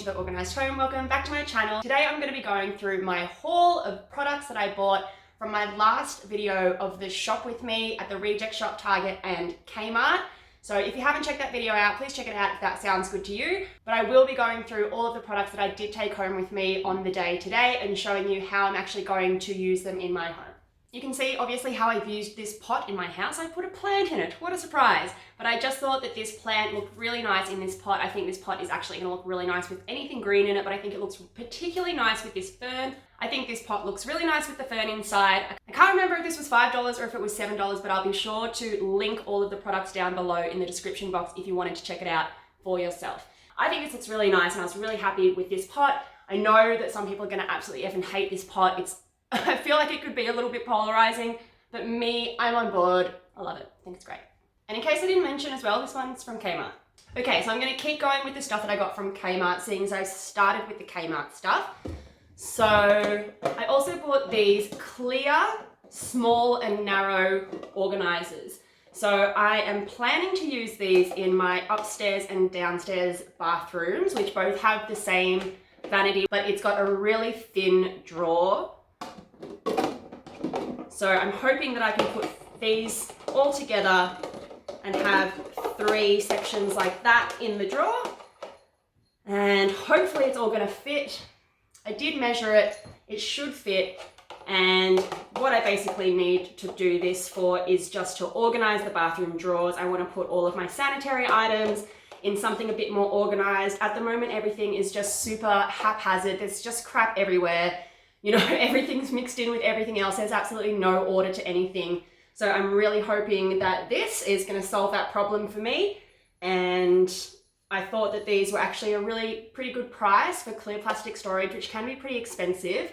into the Organised Home. Welcome back to my channel. Today I'm going to be going through my haul of products that I bought from my last video of the shop with me at the Reject Shop, Target and Kmart. So if you haven't checked that video out, please check it out if that sounds good to you. But I will be going through all of the products that I did take home with me on the day today and showing you how I'm actually going to use them in my home. You can see obviously how I've used this pot in my house. I put a plant in it, what a surprise. But I just thought that this plant looked really nice in this pot. I think this pot is actually gonna look really nice with anything green in it, but I think it looks particularly nice with this fern. I think this pot looks really nice with the fern inside. I can't remember if this was $5 or if it was $7, but I'll be sure to link all of the products down below in the description box if you wanted to check it out for yourself. I think this looks really nice and I was really happy with this pot. I know that some people are gonna absolutely effing hate this pot. I feel like it could be a little bit polarizing, but me, I'm on board. I love it. I think it's great. And in case I didn't mention as well, this one's from Kmart. Okay, so I'm going to keep going with the stuff that I got from Kmart, seeing as I started with the Kmart stuff. So I also bought these clear, small and narrow organizers. So I am planning to use these in my upstairs and downstairs bathrooms, which both have the same vanity, but it's got a really thin drawer. So I'm hoping that I can put these all together and have 3 sections like that in the drawer. And hopefully it's all going to fit. I did measure it. It should fit. And what I basically need to do this for is just to organize the bathroom drawers. I want to put all of my sanitary items in something a bit more organized. At the moment, everything is just super haphazard. There's just crap everywhere. You know, everything's mixed in with everything else. There's absolutely no order to anything. So I'm really hoping that this is going to solve that problem for me. And I thought that these were actually a really pretty good price for clear plastic storage, which can be pretty expensive.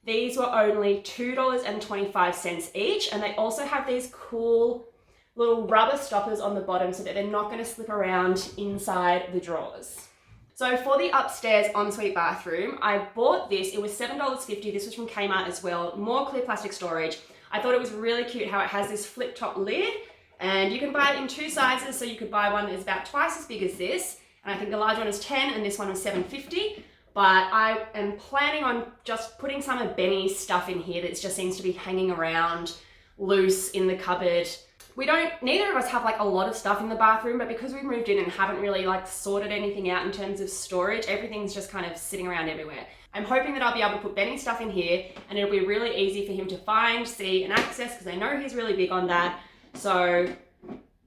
These were only $2.25 each. And they also have these cool little rubber stoppers on the bottom so that they're not going to slip around inside the drawers. So for the upstairs ensuite bathroom, I bought this. It was $7.50. This was from Kmart as well. More clear plastic storage. I thought it was really cute how it has this flip top lid, and you can buy it in 2 sizes. So you could buy one that is about twice as big as this. And I think the large one is 10 and this one was $7.50. But I am planning on just putting some of Benny's stuff in here that just seems to be hanging around loose in the cupboard. Neither of us have like a lot of stuff in the bathroom, but because we've moved in and haven't really like sorted anything out in terms of storage, everything's just kind of sitting around everywhere. I'm hoping that I'll be able to put Benny's stuff in here and it'll be really easy for him to find, see and access, because I know he's really big on that. So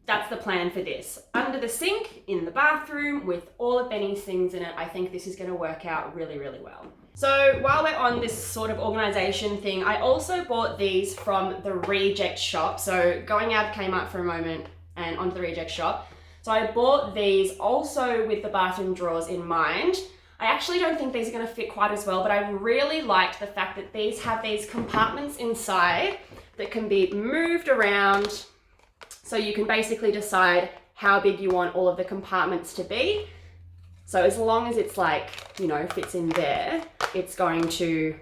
that's the plan for this. Under the sink in the bathroom with all of Benny's things in it, I think this is going to work out really, really well. So while we're on this sort of organization thing, I also bought these from the Reject Shop. So going out of Kmart for a moment and onto the Reject Shop. So I bought these also with the bathroom drawers in mind. I actually don't think these are going to fit quite as well, but I really liked the fact that these have these compartments inside that can be moved around. So you can basically decide how big you want all of the compartments to be. So as long as it's like, you know, fits in there, it's going to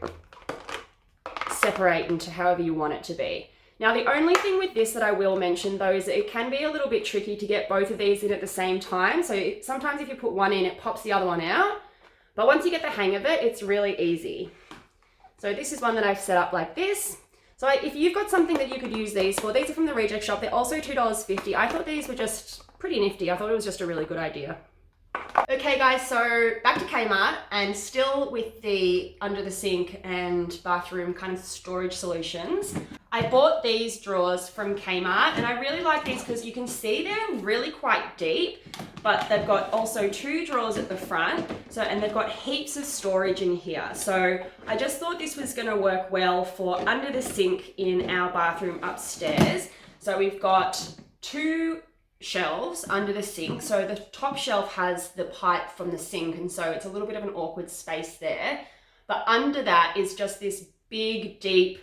separate into however you want it to be. Now, the only thing with this that I will mention though is that it can be a little bit tricky to get both of these in at the same time. So sometimes if you put one in, it pops the other one out. But once you get the hang of it, it's really easy. So this is one that I've set up like this. So if you've got something that you could use these for, these are from the Reject Shop. They're also $2.50. I thought these were just pretty nifty. I thought it was just a really good idea. Okay guys, so back to Kmart and still with the under the sink and bathroom kind of storage solutions. I bought these drawers from Kmart and I really like these because you can see they're really quite deep, but they've got also 2 drawers at the front. And they've got heaps of storage in here. So I just thought this was going to work well for under the sink in our bathroom upstairs. So we've got 2 shelves under the sink. So the top shelf has the pipe from the sink, and so it's a little bit of an awkward space there. But under that is just this big, deep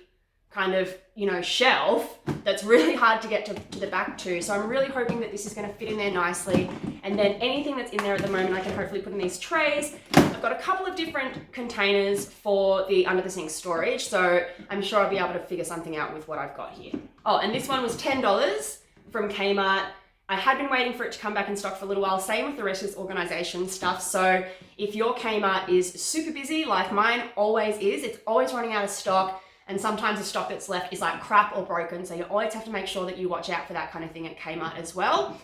kind of, you know, shelf that's really hard to get to the back to. So I'm really hoping that this is going to fit in there nicely. And then anything that's in there at the moment, I can hopefully put in these trays. I've got a couple of different containers for the under the sink storage. So I'm sure I'll be able to figure something out with what I've got here. Oh, and this one was $10 from Kmart. I had been waiting for it to come back in stock for a little while, same with the rest of this organization stuff. So if your Kmart is super busy, like mine always is, it's always running out of stock, and sometimes the stock that's left is like crap or broken. So you always have to make sure that you watch out for that kind of thing at Kmart as well.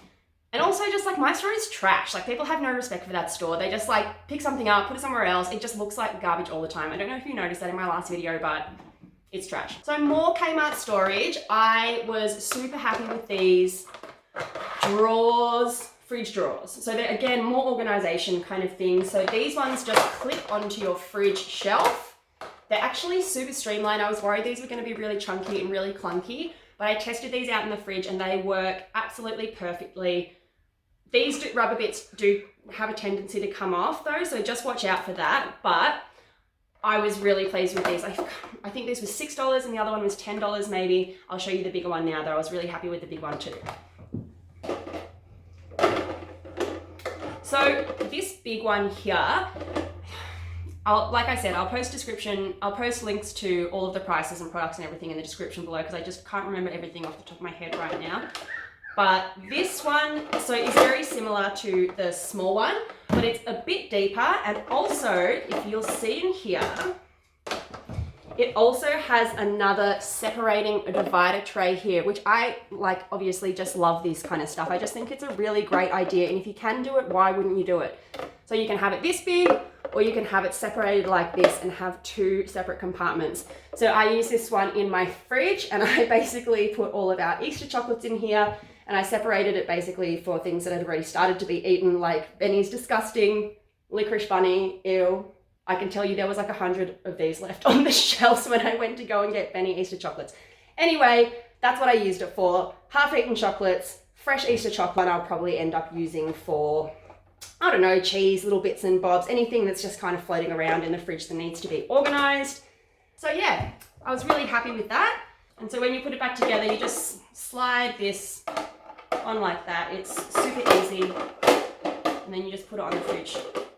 And also just like my store is trash. Like people have no respect for that store. They just like pick something up, put it somewhere else. It just looks like garbage all the time. I don't know if you noticed that in my last video, but it's trash. So more Kmart storage. I was super happy with these drawers, fridge drawers. So they're again, more organization kind of thing. So these ones just clip onto your fridge shelf. They're actually super streamlined. I was worried these were going to be really chunky and really clunky, but I tested these out in the fridge and they work absolutely perfectly. These rubber bits do have a tendency to come off though, so just watch out for that. But I was really pleased with these. I think this was $6 and the other one was $10 maybe. I'll show you the bigger one now though. I was really happy with the big one too. So this big one here, like I said, I'll post links to all of the prices and products and everything in the description below because I just can't remember everything off the top of my head right now. But this one, so is very similar to the small one, but it's a bit deeper. And also, if you'll see in here, it also has another separating divider tray here, which I like, obviously just love this kind of stuff. I just think it's a really great idea. And if you can do it, why wouldn't you do it? So you can have it this big, or you can have it separated like this and have two separate compartments. So I use this one in my fridge and I basically put all of our Easter chocolates in here, and I separated it basically for things that had already started to be eaten, like Benny's disgusting, licorice bunny, ew. I can tell you there was like 100 of these left on the shelves when I went to go and get Benny Easter chocolates. Anyway, that's what I used it for. Half-eaten chocolates, fresh Easter chocolate I'll probably end up using for, I don't know, cheese, little bits and bobs, anything that's just kind of floating around in the fridge that needs to be organized. So yeah, I was really happy with that. And so when you put it back together, you just slide this on like that. It's super easy. And then you just put it on the fridge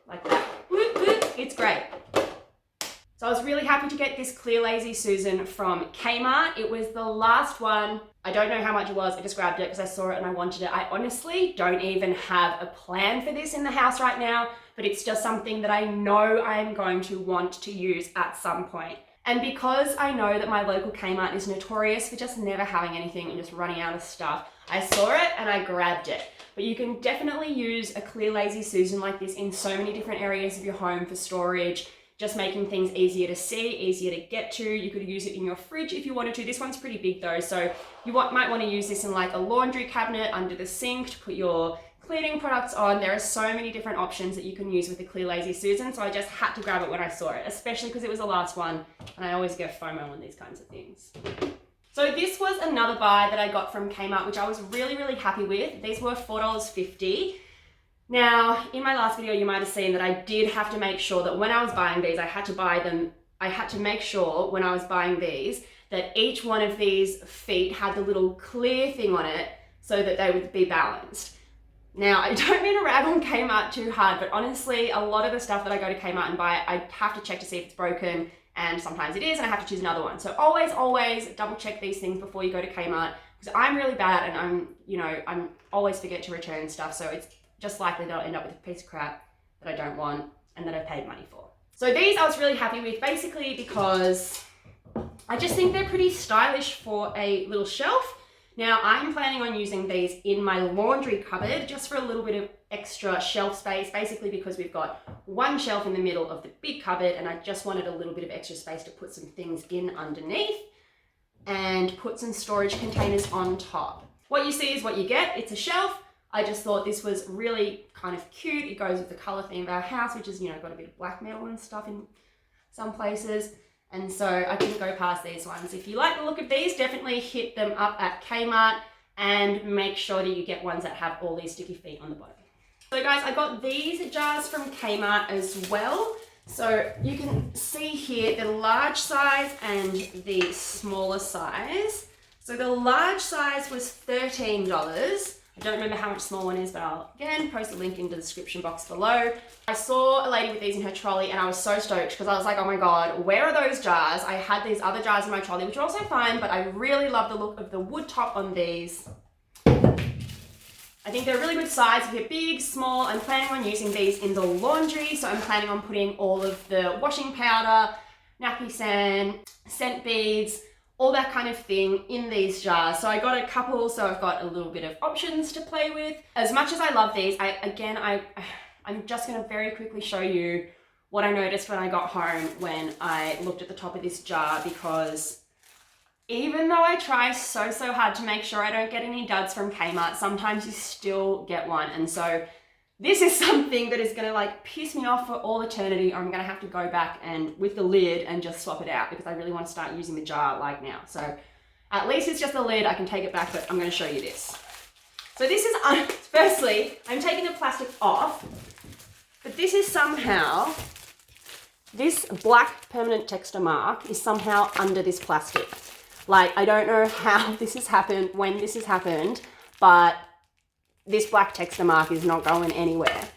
like that. Whoop, whoop. It's great. So I was really happy to get this clear Lazy Susan from Kmart. It was the last one. I don't know how much it was. I just grabbed it because I saw it and I wanted it. I honestly don't even have a plan for this in the house right now, but it's just something that I know I'm going to want to use at some point. And because I know that my local Kmart is notorious for just never having anything and just running out of stuff, I saw it and I grabbed it. But you can definitely use a clear Lazy Susan like this in so many different areas of your home for storage, just making things easier to see, easier to get to. You could use it in your fridge if you wanted to. This one's pretty big though, so you might want to use this in like a laundry cabinet under the sink to put your cleaning products on. There are so many different options that you can use with the clear Lazy Susan, so I just had to grab it when I saw it, especially because it was the last one, and I always get FOMO on these kinds of things. So this was another buy that I got from Kmart, which I was really, really happy with. These were $4.50. Now, in my last video, you might have seen that I did have to make sure that when I was buying these, I had to make sure when I was buying these that each one of these feet had the little clear thing on it so that they would be balanced. Now, I don't mean to rag on Kmart too hard, but honestly, a lot of the stuff that I go to Kmart and buy, I have to check to see if it's broken, and sometimes it is, and I have to choose another one. So always double check these things before you go to Kmart, because I'm really bad and I'm always forget to return stuff, so it's just likely that I'll end up with a piece of crap that I don't want and that I've paid money for. So these I was really happy with, basically because I just think they're pretty stylish for a little shelf. Now I'm planning on using these in my laundry cupboard just for a little bit of extra shelf space, basically because we've got one shelf in the middle of the big cupboard and I just wanted a little bit of extra space to put some things in underneath and put some storage containers on top. What you see is what you get. It's a shelf. I just thought this was really kind of cute. It goes with the color theme of our house, which is, got a bit of black metal and stuff in some places. And so I couldn't go past these ones. If you like the look of these, definitely hit them up at Kmart and make sure that you get ones that have all these sticky feet on the bottom. So guys, I got these jars from Kmart as well. So you can see here the large size and the smaller size. So the large size was $13. I don't remember how much small one is, but I'll again post a link in the description box below. I saw a lady with these in her trolley and I was so stoked because I was like, oh my God, where are those jars? I had these other jars in my trolley, which are also fine, but I really love the look of the wood top on these. I I think they're a really good size if you're big, small. I'm planning on using these in the laundry, so I'm planning on putting all of the washing powder, nappy sand, scent beads, all that kind of thing in these jars. So I got a couple, so I've got a little bit of options to play with. As much as I love these, I'm just gonna very quickly show you what I noticed when I got home when I looked at the top of this jar, because even though I try so hard to make sure I don't get any duds from Kmart, sometimes you still get one. And so this is something that is gonna like piss me off for all eternity, or I'm gonna have to go back and with the lid and just swap it out, because I really want to start using the jar like now. So at least it's just the lid, I can take it back, but I'm gonna show you this. So this is, firstly, I'm taking the plastic off, but this is somehow, this black permanent texture mark is somehow under this plastic. Like, I don't know how this has happened, when this has happened, but this black texture mark is not going anywhere.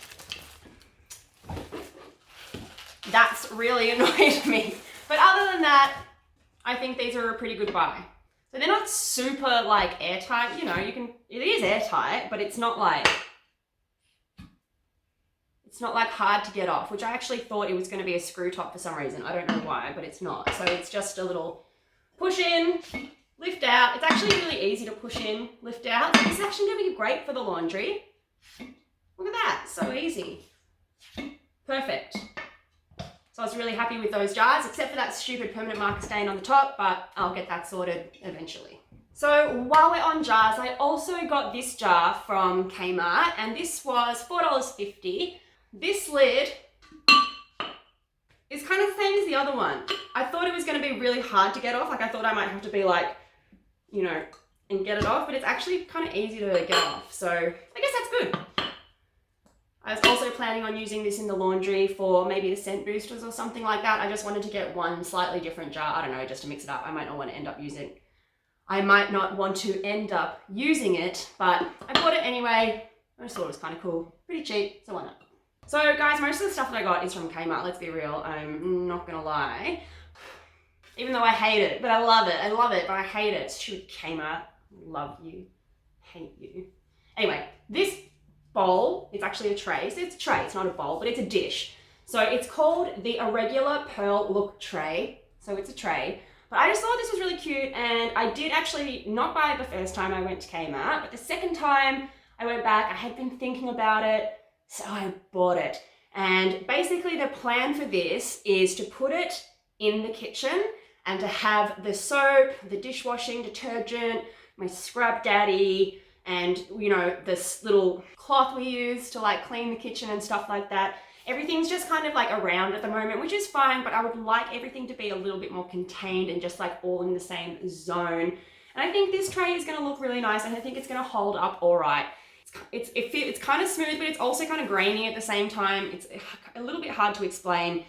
That's really annoyed me. But other than that, I think these are a pretty good buy. So they're not super like airtight, you know, it is airtight, but it's not like hard to get off, which I actually thought it was going to be a screw top for some reason. I don't know why, but it's not. So it's just a little push in, lift out. It's actually really easy to push in, lift out. So this is actually going to be great for the laundry. Look at that, so easy. Perfect. So I was really happy with those jars, except for that stupid permanent marker stain on the top, but I'll get that sorted eventually. So while we're on jars, I also got this jar from Kmart, and this was $4.50. This lid is kind of the same as the other one. I thought it was going to be really hard to get off. Like, I thought I might have to be like, you know, and get it off, but it's actually kind of easy to get off. So I guess that's good. I was also planning on using this in the laundry for maybe the scent boosters or something like that. I just wanted to get one slightly different jar. I don't know, just to mix it up. I might not want to end up using it, but I bought it anyway. I just thought it was kind of cool. Pretty cheap, so why not? So guys, most of the stuff that I got is from Kmart, let's be real. I'm not gonna lie. Even though I hate it, but I love it. I love it, but I hate it. Stupid Kmart. Love you. Hate you. Anyway, this bowl, it's actually a tray. So it's a tray, it's not a bowl, but it's a dish. So it's called the Irregular Pearl Look Tray. So it's a tray. But I just thought this was really cute, and I did actually not buy it the first time I went to Kmart, but the second time I went back, I had been thinking about it, so I bought it. And basically the plan for this is to put it in the kitchen and to have the soap, the dishwashing detergent, my scrub daddy, and you know, this little cloth we use to like clean the kitchen and stuff like that. Everything's just kind of like around at the moment, which is fine, but I would like everything to be a little bit more contained and just like all in the same zone. And I think this tray is gonna look really nice, and I think it's gonna hold up all right. It's kind of smooth, but it's also kind of grainy at the same time. It's a little bit hard to explain.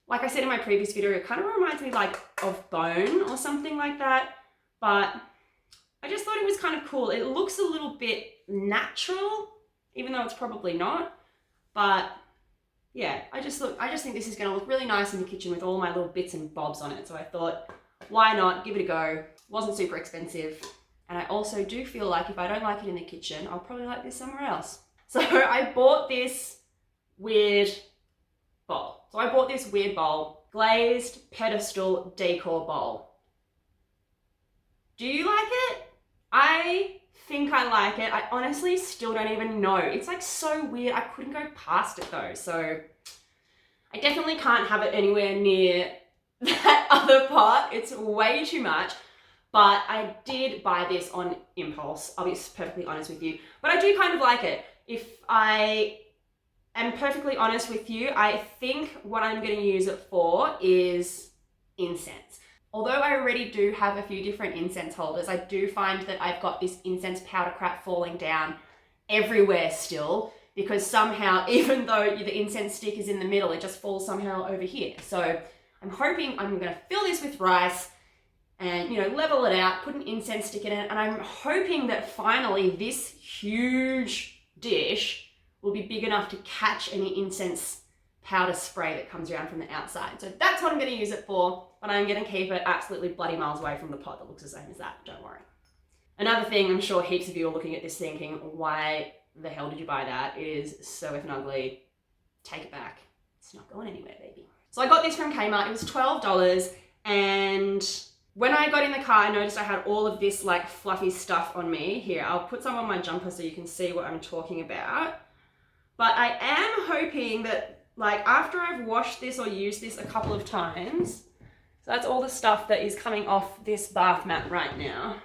Like I said in my previous video, it kind of reminds me like of bone or something like that, but I just thought it was kind of cool. It looks a little bit natural, even though it's probably not, but yeah, I just think this is going to look really nice in the kitchen with all my little bits and bobs on it. So I thought, why not give it a go? Wasn't super expensive. And I also do feel like if I don't like it in the kitchen, I'll probably like this somewhere else. So I bought this weird bowl. Glazed pedestal decor bowl. Do you like it? I think I like it. I honestly still don't even know. It's like so weird. I couldn't go past it though. So I definitely can't have it anywhere near that other pot. It's way too much. But I did buy this on impulse. I'll be perfectly honest with you. But I do kind of like it. If I am perfectly honest with you, I think what I'm going to use it for is incense. Although I already do have a few different incense holders, I do find that I've got this incense powder crap falling down everywhere still, because somehow, even though the incense stick is in the middle, it just falls somehow over here. So I'm hoping I'm going to fill this with rice and, you know, level it out, put an incense stick in it, and I'm hoping that finally this huge dish will be big enough to catch any incense powder spray that comes around from the outside. So that's what I'm going to use it for, but I'm going to keep it absolutely bloody miles away from the pot that looks the same as that, don't worry. Another thing, I'm sure heaps of you are looking at this thinking, why the hell did you buy that? It is so effing ugly. Take it back. It's not going anywhere, baby. So I got this from Kmart. It was $12. And when I got in the car, I noticed I had all of this like fluffy stuff on me. Here, I'll put some on my jumper so you can see what I'm talking about. But I am hoping that like after I've washed this or used this a couple of times, so that's all the stuff that is coming off this bath mat right now.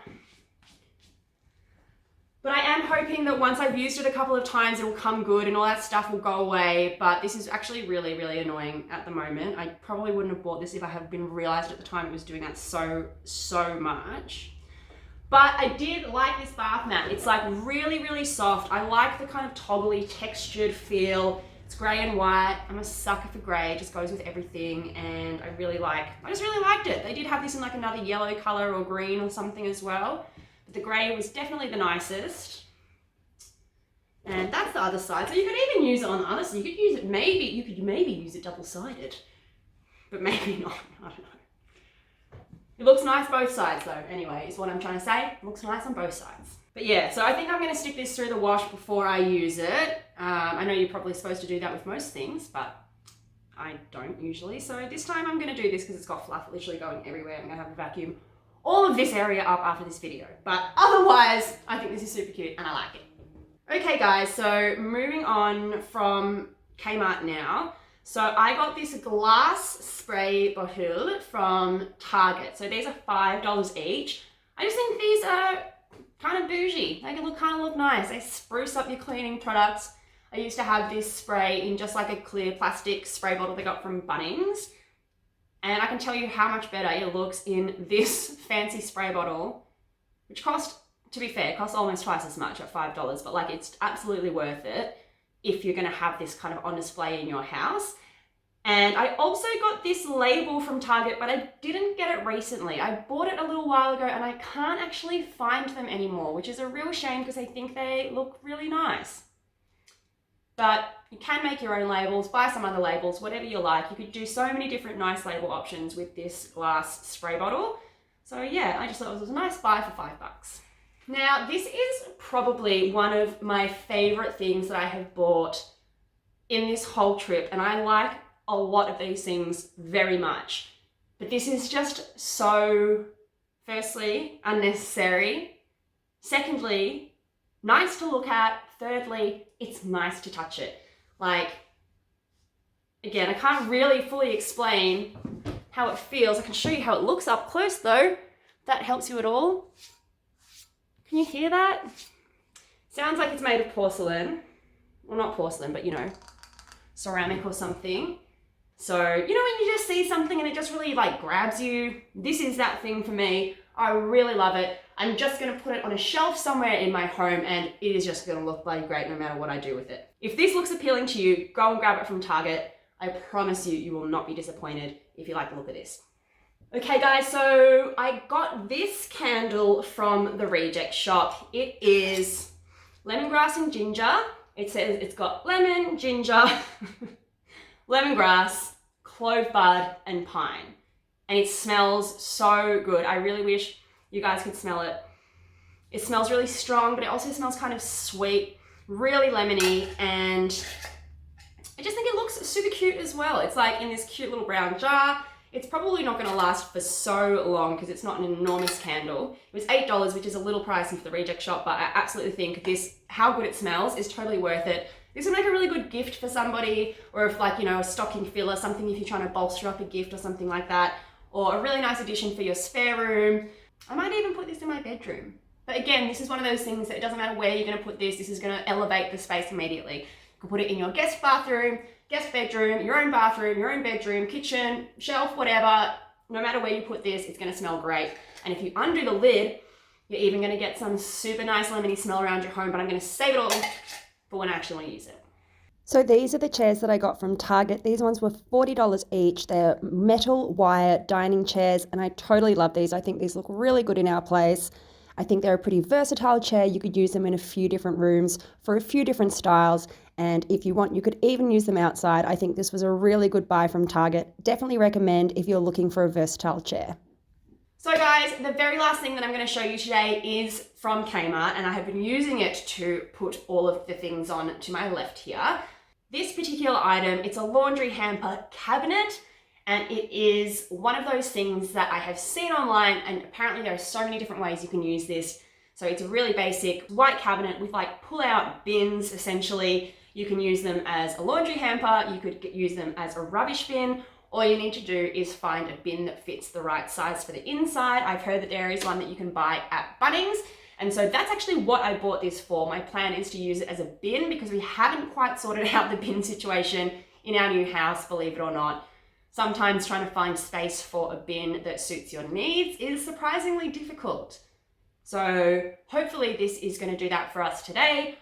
But I am hoping that once I've used it a couple of times, it will come good and all that stuff will go away. But this is actually really, really annoying at the moment. I probably wouldn't have bought this if I had been realized at the time it was doing that so much. But I did like this bath mat. It's like really, really soft. I like the kind of toggly textured feel. It's gray and white. I'm a sucker for gray. It just goes with everything. And I just really liked it. They did have this in like another yellow color or green or something as well. The gray was definitely the nicest. And that's the other side. So you could even use it on the other side. You could use it you could maybe use it double-sided. But maybe not. I don't know. It looks nice both sides though, anyway, is what I'm trying to say. It looks nice on both sides. But yeah, so I think I'm going to stick this through the wash before I use it. I know you're probably supposed to do that with most things, but I don't usually. So this time I'm going to do this because it's got fluff literally going everywhere. I'm going to have a vacuum all of this area up after this video, but otherwise I think this is super cute and I like it. Okay guys, so moving on from Kmart now. So I got this glass spray bottle from Target. So these are $5 each. I just think these are kind of bougie. They can kind of look nice. They spruce up your cleaning products. I used to have this spray in just like a clear plastic spray bottle they got from Bunnings. And I can tell you how much better it looks in this fancy spray bottle, which cost, to be fair, costs almost twice as much at $5, but like it's absolutely worth it if you're gonna have this kind of on display in your house. And I also got this label from Target, but I didn't get it recently. I bought it a little while ago and I can't actually find them anymore, which is a real shame because I think they look really nice. But you can make your own labels, buy some other labels, whatever you like. You could do so many different nice label options with this glass spray bottle. So yeah, I just thought it was a nice buy for $5. Now, this is probably one of my favorite things that I have bought in this whole trip. And I like a lot of these things very much. But this is just so, firstly, unnecessary. Secondly, nice to look at. Thirdly, it's nice to touch it. Like, again, I can't really fully explain how it feels. I can show you how it looks up close though, if that helps you at all. Can you hear that? Sounds like it's made of porcelain. Well, not porcelain, but you know, ceramic or something. So, you know when you just see something and it just really like grabs you? This is that thing for me. I really love it. I'm just gonna put it on a shelf somewhere in my home and it is just gonna look bloody great no matter what I do with it. If this looks appealing to you, go and grab it from Target. I promise you, you will not be disappointed if you like the look of this. Okay guys, so I got this candle from the Reject Shop. It is lemongrass and ginger. It says it's got lemon, ginger, lemongrass, clove bud, and pine. And it smells so good. I really wish you guys could smell it. It smells really strong, but it also smells kind of sweet, really lemony, and I just think it looks super cute as well. It's like in this cute little brown jar. It's probably not gonna last for so long because it's not an enormous candle. It was $8, which is a little pricey for the Reject Shop, but I absolutely think this, how good it smells, is totally worth it. This would make a really good gift for somebody, or if like, you know, a stocking filler, something if you're trying to bolster up a gift or something like that, or a really nice addition for your spare room. I might even put this in my bedroom. But again, this is one of those things that it doesn't matter where you're gonna put this, this is gonna elevate the space immediately. You can put it in your guest bathroom, guest bedroom, your own bathroom, your own bedroom, kitchen, shelf, whatever. No matter where you put this, it's gonna smell great. And if you undo the lid, you're even gonna get some super nice lemony smell around your home, but I'm gonna save it all for when I actually wanna use it. So these are the chairs that I got from Target. These ones were $40 each. They're metal wire dining chairs, and I totally love these. I think these look really good in our place. I think they're a pretty versatile chair. You could use them in a few different rooms for a few different styles. And if you want, you could even use them outside. I think this was a really good buy from Target. Definitely recommend if you're looking for a versatile chair. So guys, the very last thing that I'm going to show you today is from Kmart, and I have been using it to put all of the things on to my left here. This particular item, it's a laundry hamper cabinet, and it is one of those things that I have seen online, and apparently there are so many different ways you can use this. So it's a really basic white cabinet with like pull-out bins, essentially. You can use them as a laundry hamper, you could use them as a rubbish bin. All you need to do is find a bin that fits the right size for the inside. I've heard that there is one that you can buy at Bunnings. And so that's actually what I bought this for. My plan is to use it as a bin because we haven't quite sorted out the bin situation in our new house, believe it or not. Sometimes trying to find space for a bin that suits your needs is surprisingly difficult. So hopefully this is going to do that for us today.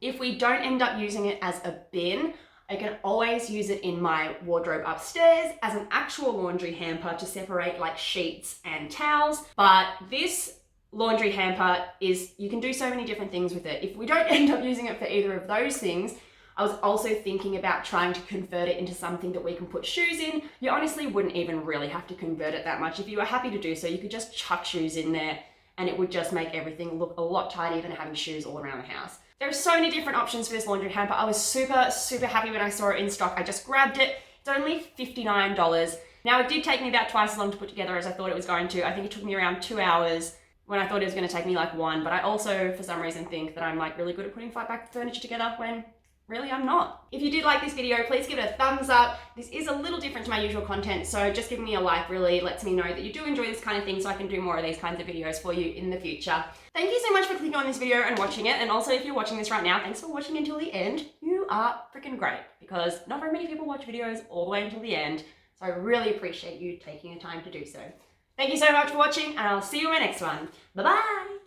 If we don't end up using it as a bin, I can always use it in my wardrobe upstairs as an actual laundry hamper to separate like sheets and towels. But this laundry hamper you can do so many different things with it. If we don't end up using it for either of those things, I was also thinking about trying to convert it into something that we can put shoes in. You honestly wouldn't even really have to convert it that much. If you were happy to do so, you could just chuck shoes in there and it would just make everything look a lot tidier than having shoes all around the house. There are so many different options for this laundry hamper. I was super, super happy when I saw it in stock. I just grabbed it. It's only $59. Now, it did take me about twice as long to put together as I thought it was going to. I think it took me around 2 hours when I thought it was going to take me like 1. But I also, for some reason, think that I'm like really good at putting flat back furniture together when really I'm not. If you did like this video, please give it a thumbs up. This is a little different to my usual content, so just giving me a like really lets me know that you do enjoy this kind of thing so I can do more of these kinds of videos for you in the future. Thank you so much for clicking on this video and watching it, and also if you're watching this right now, thanks for watching until the end. You are freaking great, because not very many people watch videos all the way until the end, so I really appreciate you taking the time to do so. Thank you so much for watching, and I'll see you in my next one. Bye-bye!